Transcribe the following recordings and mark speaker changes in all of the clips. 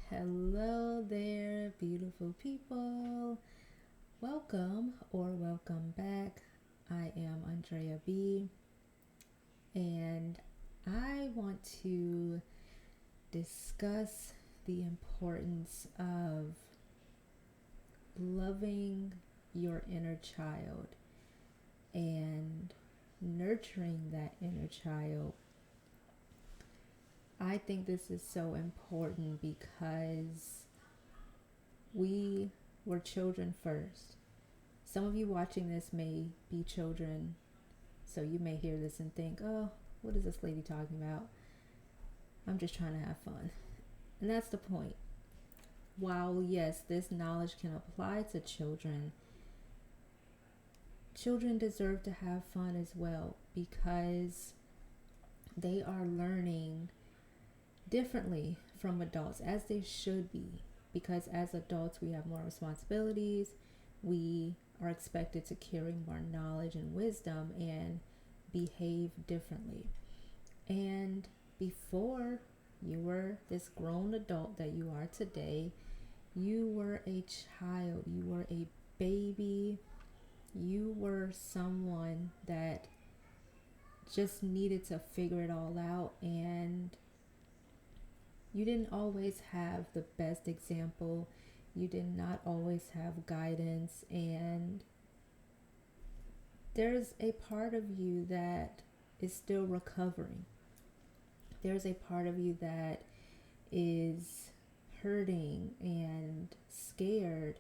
Speaker 1: Hello there, beautiful people. Welcome back. I am Andrea B, and I want to discuss the importance of loving your inner child and nurturing that inner child. I think this is so important because we were children first. Some of you watching this may be children, so you may hear this and think, oh, what is this lady talking about? I'm just trying to have fun. And that's the point. While, yes, this knowledge can apply to children, children deserve to have fun as well because they are learning differently from adults, as they should be. Because as adults, we have more responsibilities. We are expected to carry more knowledge and wisdom and behave differently. And before you were this grown adult that you are today, you were a child, you were a baby, you were someone that just needed to figure it all out, and you didn't always have the best example. You did not always have guidance, and there's a part of you that is still recovering. There's a part of you that is hurting and scared.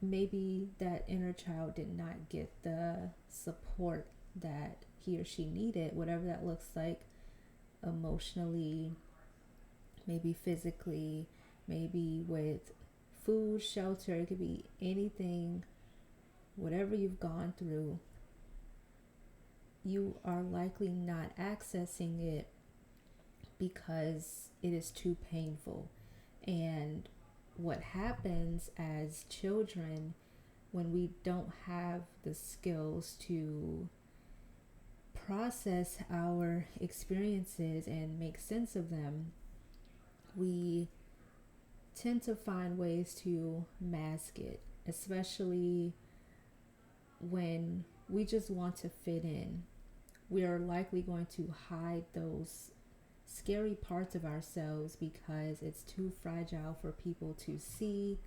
Speaker 1: Maybe that inner child did not get the support that he or she needed, whatever that looks like, emotionally, maybe physically, maybe with food, shelter. It could be anything. Whatever you've gone through, you are likely not accessing it because it is too painful. And what happens as children when we don't have the skills to process our experiences and make sense of them, we tend to find ways to mask it, especially when we just want to fit in. We are likely going to hide those scary parts of ourselves because it's too fragile for people to see,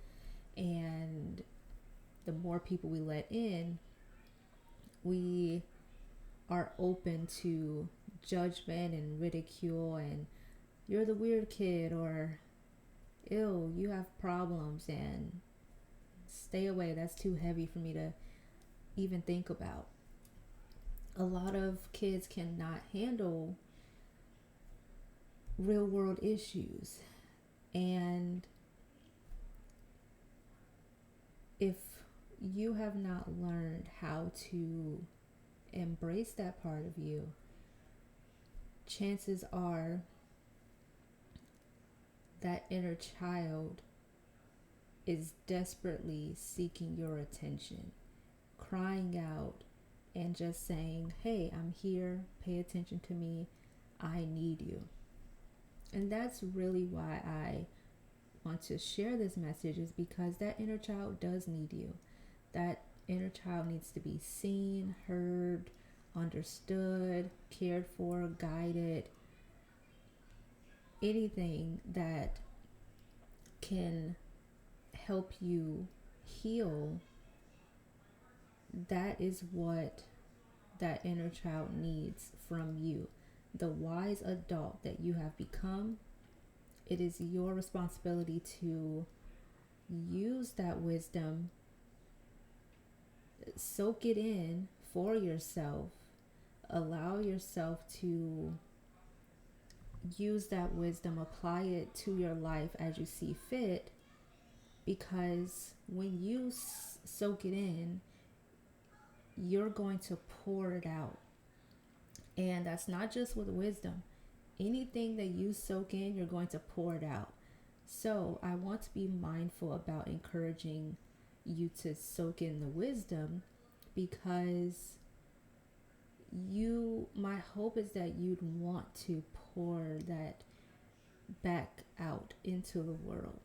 Speaker 1: and the more people we let in, we are open to judgment and ridicule, and you're the weird kid, or ew, you have problems, and stay away, that's too heavy for me to even think about. A lot of kids cannot handle real world issues, and if you have not learned how to embrace that part of you, chances are that inner child is desperately seeking your attention, crying out and just saying, hey, I'm here, pay attention to me, I need you. And that's really why I want to share this message, is because that inner child does need you. That inner child needs to be seen, heard, understood, cared for, guided. Anything that can help you heal, that is what that inner child needs from you. The wise adult that you have become, it is your responsibility to use that wisdom, soak it in for yourself, allow yourself to use that wisdom, apply it to your life as you see fit, because when you soak it in, you're going to pour it out. And that's not just with wisdom. Anything that you soak in, you're going to pour it out. So I want to be mindful about encouraging you to soak in the wisdom, because my hope is that you'd want to pour that back out into the world.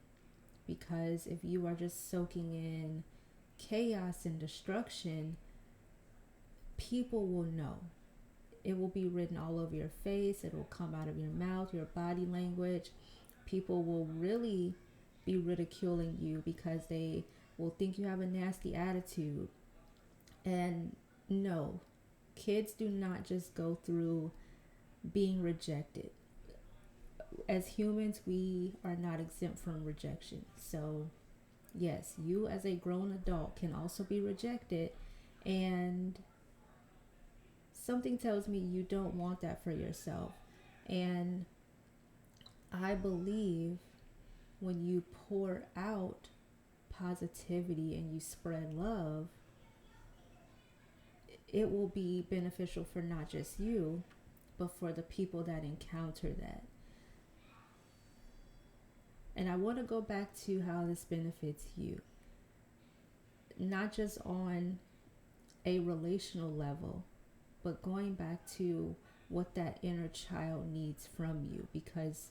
Speaker 1: Because if you are just soaking in chaos and destruction, people will know. It will be written all over your face, it will come out of your mouth, your body language. People will really be ridiculing you because they will think you have a nasty attitude. And no, kids do not just go through being rejected. As humans, we are not exempt from rejection. So, yes, you as a grown adult can also be rejected. And something tells me you don't want that for yourself. And I believe when you pour out positivity and you spread love, it will be beneficial for not just you, but for the people that encounter that. And I want to go back to how this benefits you, not just on a relational level, but going back to what that inner child needs from you, because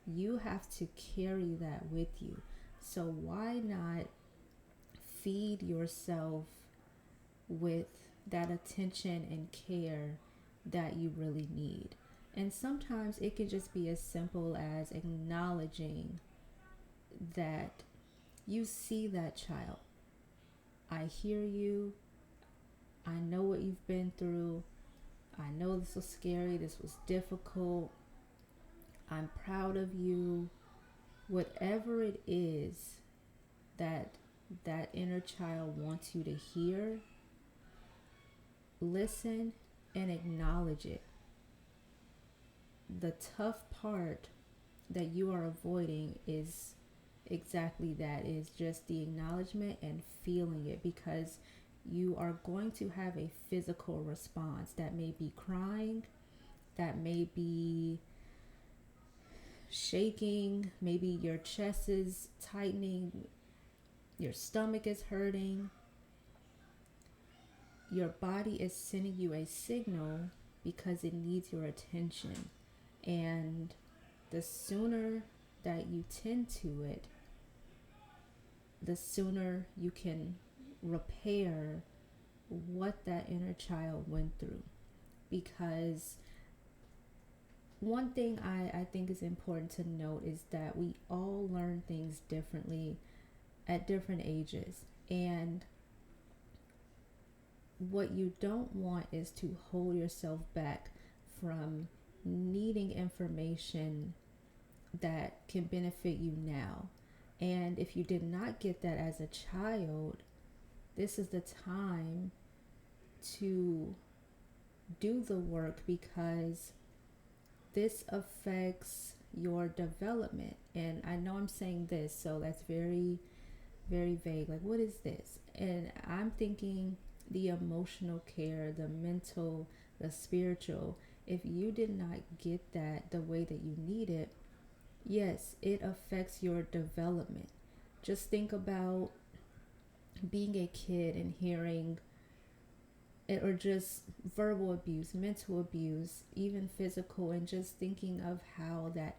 Speaker 1: you have to carry that with you. So why not feed yourself with that attention and care that you really need? And sometimes it can just be as simple as acknowledging that you see that child. I hear you. I know what you've been through. I know this was scary. This was difficult. I'm proud of you. Whatever it is that that inner child wants you to hear, listen and acknowledge it. The tough part that you are avoiding is exactly that, is just the acknowledgement and feeling it, because you are going to have a physical response that may be crying, that may be shaking, maybe your chest is tightening, your stomach is hurting. Your body is sending you a signal because it needs your attention. And the sooner that you tend to it, the sooner you can repair what that inner child went through. Because one thing I think is important to note is that we all learn things differently at different ages. And what you don't want is to hold yourself back from needing information that can benefit you now. And if you did not get that as a child, this is the time to do the work, because this affects your development. And I know I'm saying this, so that's very, very vague. Like, what is this? And I'm thinking the emotional care, the mental, the spiritual. If you did not get that the way that you need it, yes, it affects your development. Just think about being a kid and hearing it, or just verbal abuse, mental abuse, even physical, and just thinking of how that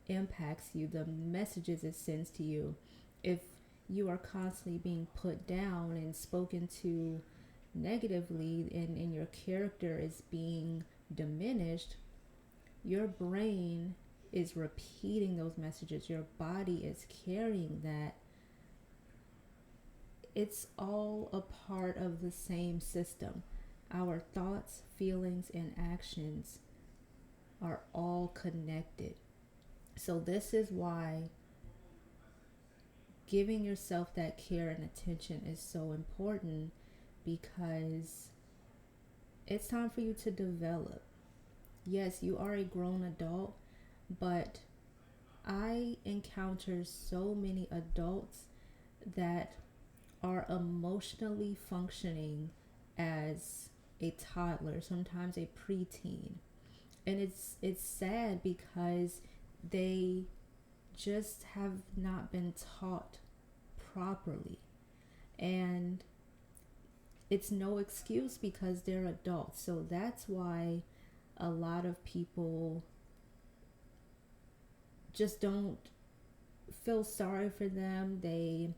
Speaker 1: impacts you, the messages it sends to you. If you are constantly being put down and spoken to negatively, and your character is being diminished, your brain is repeating those messages. Your body is carrying that. It's all a part of the same system. Our thoughts, feelings, and actions are all connected. So this is why giving yourself that care and attention is so important, because it's time for you to develop. Yes, you are a grown adult, but I encounter so many adults that are emotionally functioning as a toddler, sometimes a preteen. And it's sad because they just have not been taught properly. And it's no excuse because they're adults. So that's why a lot of people just don't feel sorry for them. They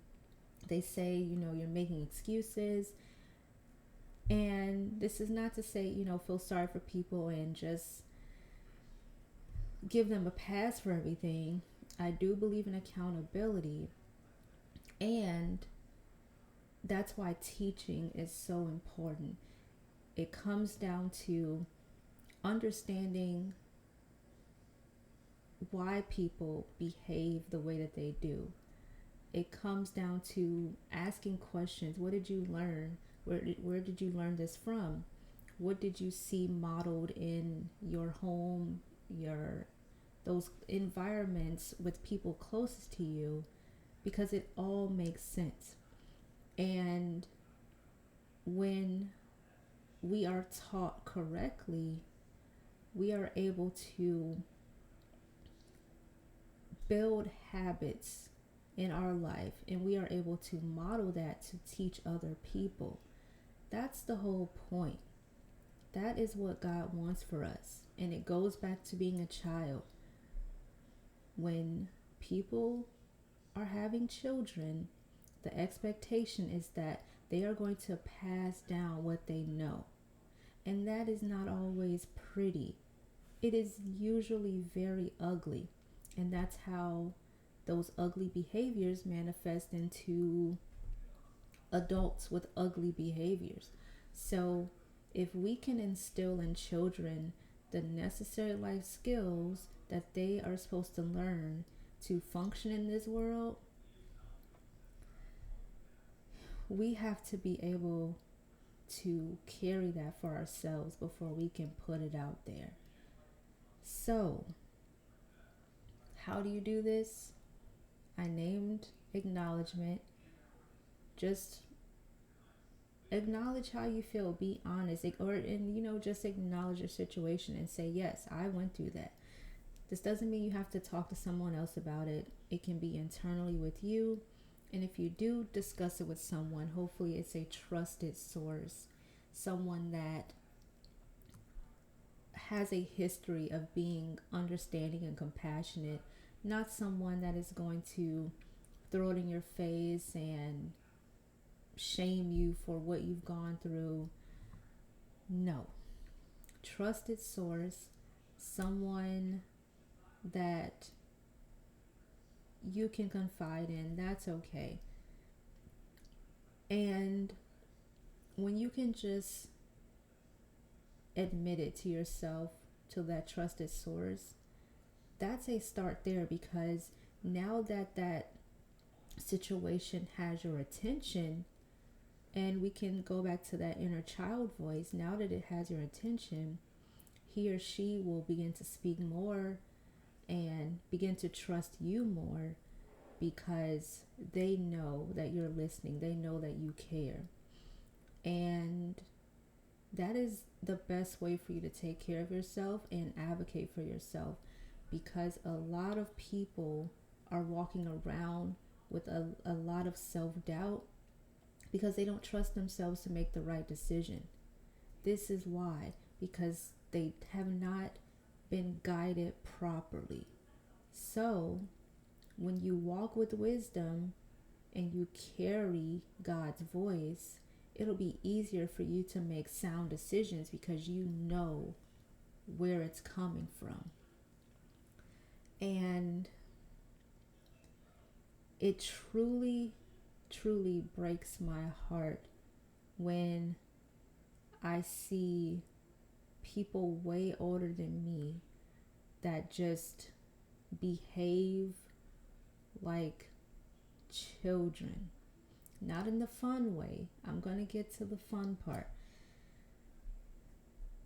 Speaker 1: say, you're making excuses. And this is not to say, feel sorry for people and just give them a pass for everything. I do believe in accountability, and that's why teaching is so important. It comes down to understanding why people behave the way that they do. It comes down to asking questions. What did you learn? Where did you learn this from? What did you see modeled in your home, your those environments with people closest to you? Because it all makes sense. And when we are taught correctly, we are able to build habits in our life, and we are able to model that to teach other people. That's the whole point. That is what God wants for us. And it goes back to being a child. When people are having children, the expectation is that they are going to pass down what they know. And that is not always pretty. It is usually very ugly. And that's how those ugly behaviors manifest into adults with ugly behaviors. So, if we can instill in children the necessary life skills that they are supposed to learn to function in this world, we have to be able to carry that for ourselves before we can put it out there. So, how do you do this? I named acknowledgement. Just acknowledge how you feel. Be honest, just acknowledge your situation and say, yes, I went through that. This doesn't mean you have to talk to someone else about it. It can be internally with you. And if you do discuss it with someone, hopefully it's a trusted source, someone that has a history of being understanding and compassionate, not someone that is going to throw it in your face and shame you for what you've gone through. No. Trusted source, someone that you can confide in, that's okay. And when you can just admit it to yourself, to that trusted source, that's a start there, because now that that situation has your attention, and we can go back to that inner child voice, now that it has your attention, he or she will begin to speak more and begin to trust you more, because they know that you're listening, they know that you care. And that is the best way for you to take care of yourself and advocate for yourself, because a lot of people are walking around with a lot of self-doubt because they don't trust themselves to make the right decision. This is why, because they have not been guided properly. So when you walk with wisdom and you carry God's voice, it'll be easier for you to make sound decisions because you know where it's coming from. And it truly, truly breaks my heart when I see people way older than me that just behave like children. Not in the fun way. I'm going to get to the fun part.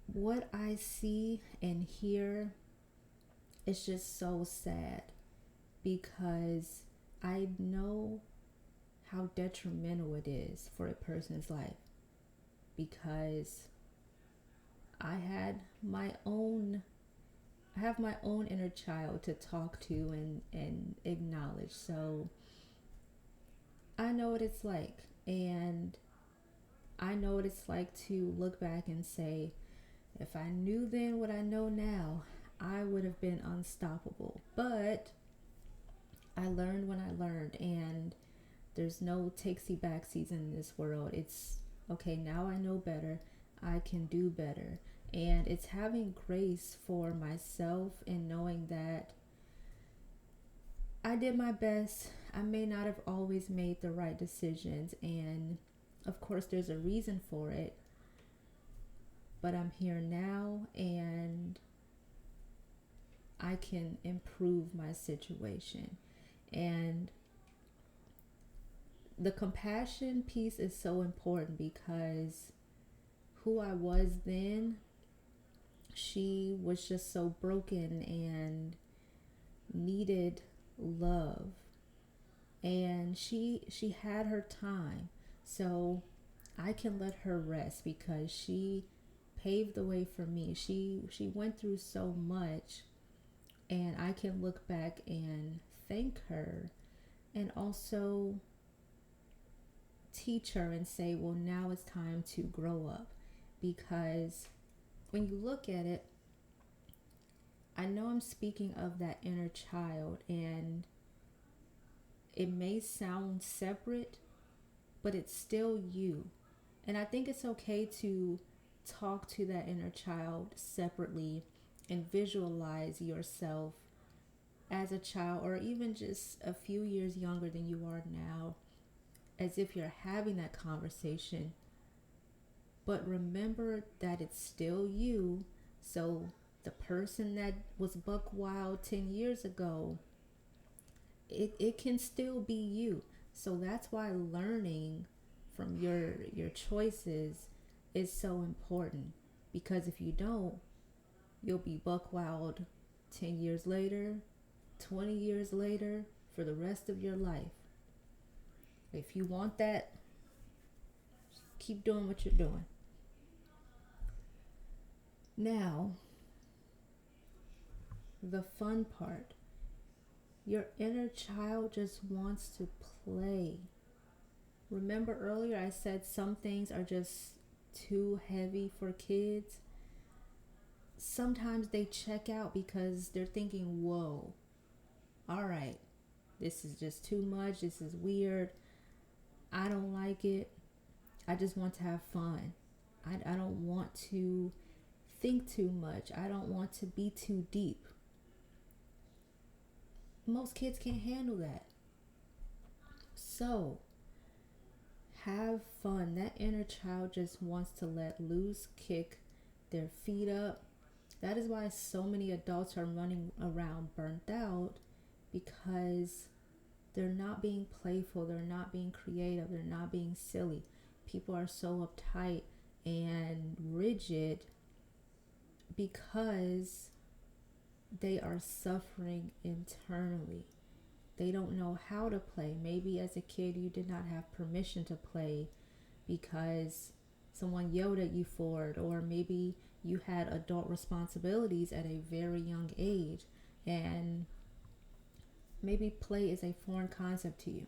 Speaker 1: What I see and hear is just so sad, because I know how detrimental it is for a person's life, because I have my own inner child to talk to and acknowledge. So I know what it's like, and I know what it's like to look back and say, if I knew then what I know now, I would have been unstoppable. But I learned when I learned, and there's no takesy backsies in this world. It's okay, now I know better. I can do better. And it's having grace for myself and knowing that I did my best. I may not have always made the right decisions, and of course, there's a reason for it. But I'm here now, and I can improve my situation. And the compassion piece is so important because who I was then, she was just so broken and needed love. And she had her time. So I can let her rest because she paved the way for me. She went through so much, and I can look back and thank her, and also teach her and say, well, now it's time to grow up. Because when you look at it, I know I'm speaking of that inner child, and it may sound separate, but it's still you. And I think it's okay to talk to that inner child separately and visualize yourself as a child, or even just a few years younger than you are now, as if you're having that conversation. But remember that it's still you. So the person that was buck wild 10 years ago, it can still be you. So that's why learning from your choices is so important. Because if you don't, you'll be buck wild 10 years later, 20 years later, for the rest of your life. If you want that, keep doing what you're doing. Now, the fun part. Your inner child just wants to play. Remember earlier I said some things are just too heavy for kids? Sometimes they check out because they're thinking, whoa, all right, this is just too much. This is weird. I don't like it. I just want to have fun. I don't want to think too much. I don't want to be too deep. Most kids can't handle that. So, have fun. That inner child just wants to let loose, kick their feet up. That is why so many adults are running around burnt out, because they're not being playful, they're not being creative, they're not being silly. People are so uptight and rigid because they are suffering internally. They don't know how to play. Maybe as a kid you did not have permission to play because someone yelled at you for it, or maybe you had adult responsibilities at a very young age, and maybe play is a foreign concept to you.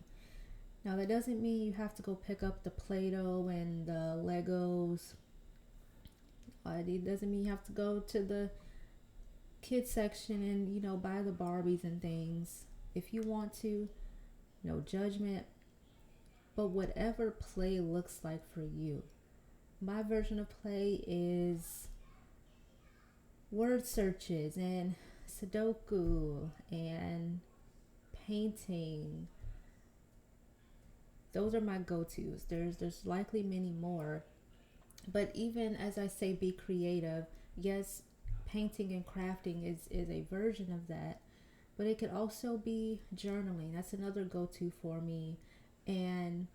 Speaker 1: Now, that doesn't mean you have to go pick up the Play-Doh and the Legos. It doesn't mean you have to go to the kids section and, buy the Barbies and things. If you want to, no judgment. But whatever play looks like for you. My version of play is word searches and Sudoku and painting. Those are my go-tos. There's likely many more. But even as I say be creative, yes, painting and crafting is a version of that. But it could also be journaling. That's another go-to for me. And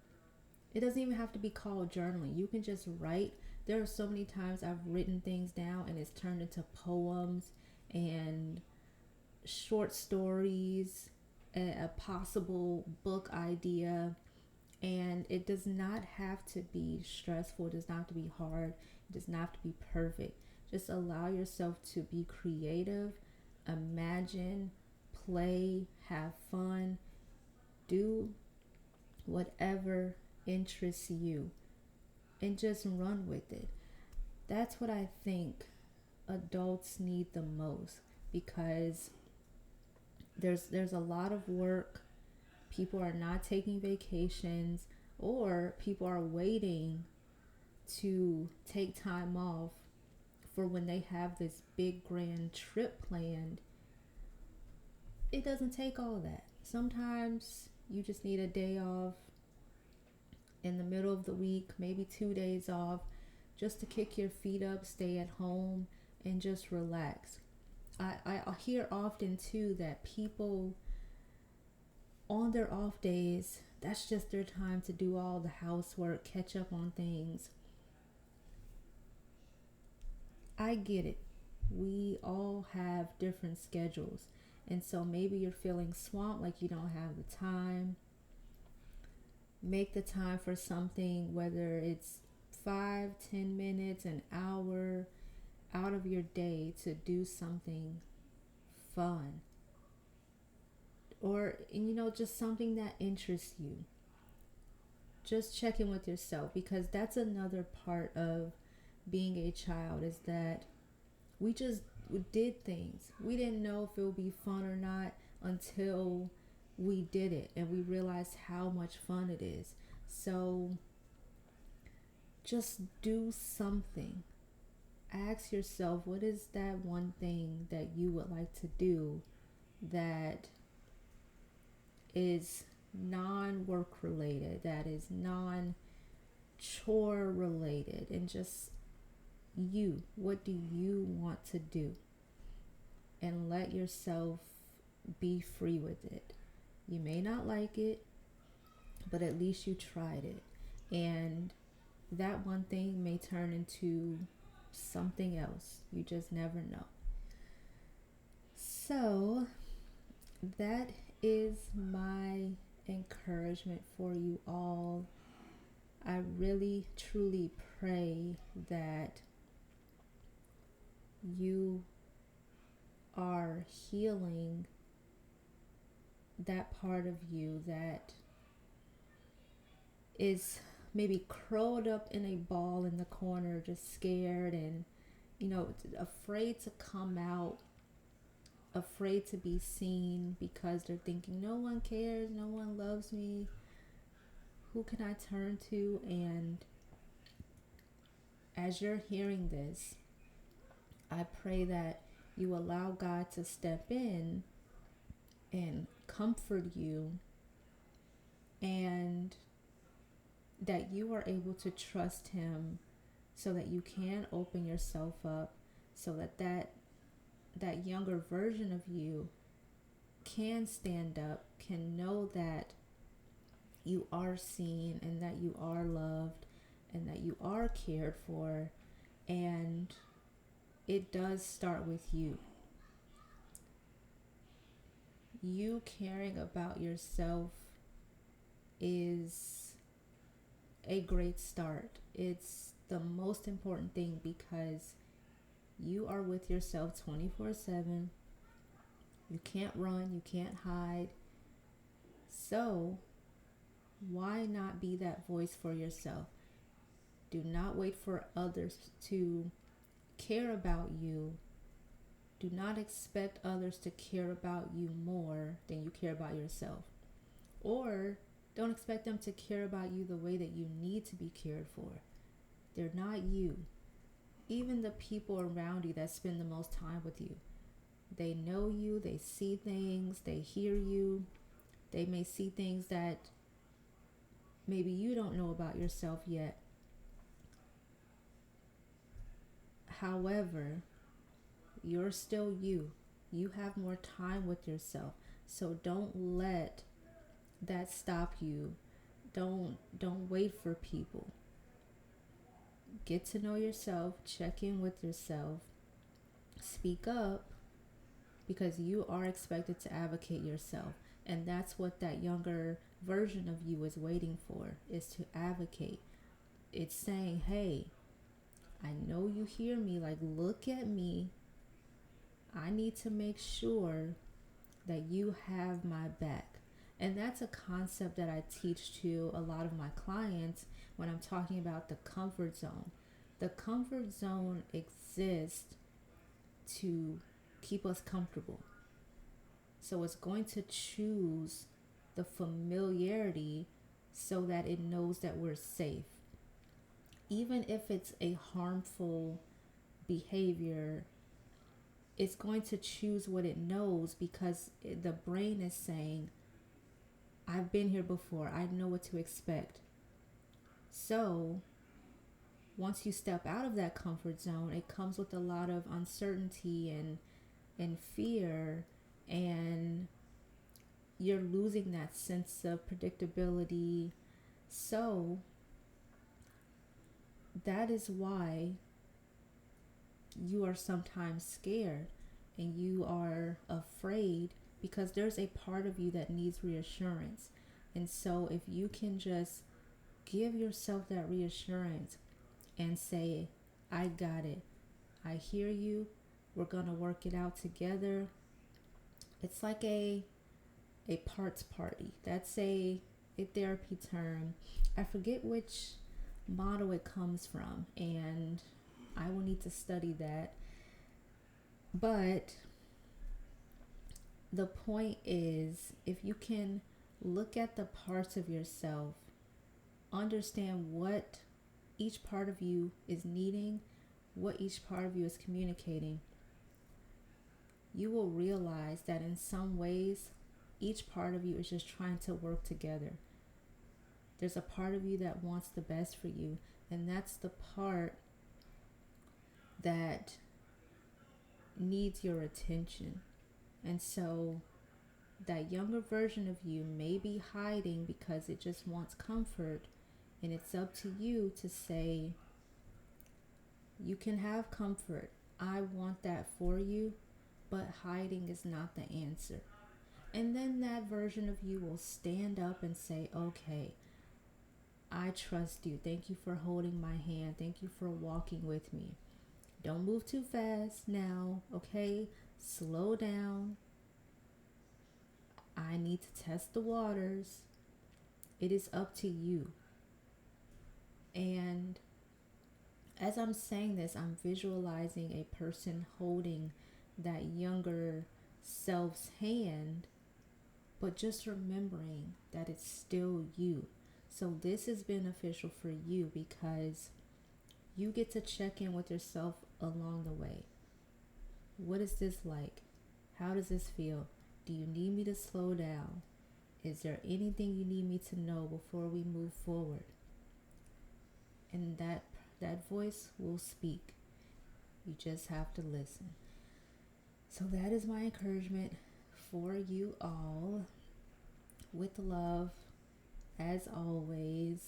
Speaker 1: it doesn't even have to be called journaling. You can just write. There are so many times I've written things down and it's turned into poems and short stories, a possible book idea. And it does not have to be stressful. It does not have to be hard. It does not have to be perfect. Just allow yourself to be creative, imagine, play, have fun, do whatever interests you, and just run with it. That's what I think adults need the most. because there's a lot of work. People are not taking vacations, or people are waiting to take time off for when they have this big grand trip planned. It doesn't take all that. Sometimes you just need a day off in the middle of the week, maybe 2 days off, just to kick your feet up, stay at home, and just relax. I hear often too that people on their off days, that's just their time to do all the housework, catch up on things. I get it. We all have different schedules. And so maybe you're feeling swamped, like you don't have the time. Make the time for something, whether it's 5, 10 minutes, an hour out of your day to do something fun. Or, just something that interests you. Just check in with yourself, because that's another part of being a child, is that we just did things. We didn't know if it would be fun or not until we did it and we realized how much fun it is. So just do something. Ask yourself, what is that one thing that you would like to do that is non-work related, that is non-chore related, and just you. What do you want to do? And let yourself be free with it. You may not like it, but at least you tried it. And that one thing may turn into something else. You just never know. So that is my encouragement for you all. I really, truly pray that you are healing that part of you that is maybe curled up in a ball in the corner, just scared and, afraid to come out, afraid to be seen, because they're thinking, no one cares, no one loves me, who can I turn to? And as you're hearing this, I pray that you allow God to step in and comfort you, and that you are able to trust Him, so that you can open yourself up, so that younger version of you can stand up, can know that you are seen and that you are loved and that you are cared for. And it does start with you. You caring about yourself is a great start. It's the most important thing, because you are with yourself 24/7. You can't run, you can't hide. So why not be that voice for yourself? Do not wait for others to care about you. Do not expect others to care about you more than you care about yourself. Or don't expect them to care about you the way that you need to be cared for. They're not you. Even the people around you that spend the most time with you, they know you, they see things, they hear you. They may see things that maybe you don't know about yourself yet. However, you're still you. You have more time with yourself. So don't let that stop you. Don't wait for people. Get to know yourself, check in with yourself, speak up, because you are expected to advocate yourself. And that's what that younger version of you is waiting for, is to advocate. It's saying, hey, I know you hear me, like, look at me. I need to make sure that you have my back. And that's a concept that I teach to a lot of my clients when I'm talking about the comfort zone. The comfort zone exists to keep us comfortable. So it's going to choose the familiarity so that it knows that we're safe. Even if it's a harmful behavior, it's going to choose what it knows because the brain is saying, I've been here before, I know what to expect. So once you step out of that comfort zone, it comes with a lot of uncertainty and fear, and you're losing that sense of predictability. So that is why you are sometimes scared and you are afraid, because there's a part of you that needs reassurance. And so if you can just give yourself that reassurance and say, I got it, I hear you, we're gonna work it out together. It's like a parts party. That's a therapy term. I forget which model it comes from, and I will need to study that. But the point is, if you can look at the parts of yourself, understand what each part of you is needing, what each part of you is communicating, you will realize that in some ways, each part of you is just trying to work together. There's a part of you that wants the best for you, and that's the part that needs your attention. And so that younger version of you may be hiding because it just wants comfort, and it's up to you to say, you can have comfort, I want that for you, but hiding is not the answer. And then that version of you will stand up and say, okay, I trust you. Thank you for holding my hand. Thank you for walking with me. Don't move too fast now, okay? Slow down. I need to test the waters. It is up to you. And as I'm saying this, I'm visualizing a person holding that younger self's hand, but just remembering that it's still you. So this is beneficial for you because you get to check in with yourself along the way. What is this like? How does this feel? Do you need me to slow down? Is there anything you need me to know before we move forward? And that voice will speak. You just have to listen. So that is my encouragement for you all. With love, as always.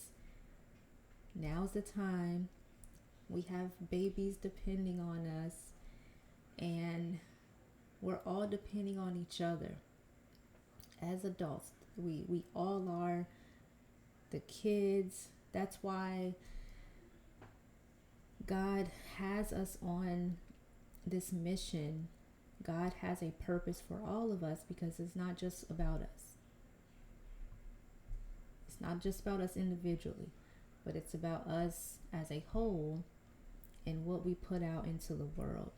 Speaker 1: Now's the time. We have babies depending on us, and we're all depending on each other. As adults, we all are. The kids, that's why God has us on this mission. God has a purpose for all of us, because it's not just about us. It's not just about us individually, but it's about us as a whole and what we put out into the world.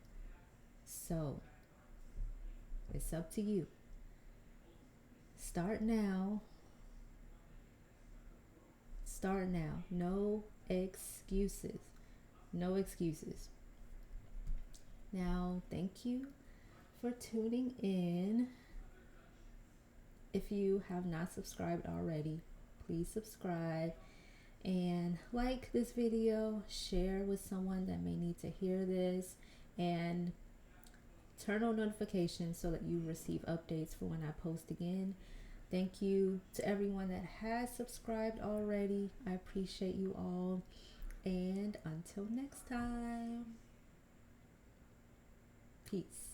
Speaker 1: So it's up to you. Start now. Start now. No excuses. No excuses. Now, thank you for tuning in. If you have not subscribed already, please subscribe and like this video, share with someone that may need to hear this, and turn on notifications so that you receive updates for when I post again. Thank you to everyone that has subscribed already. I appreciate you all, and until next time, peace.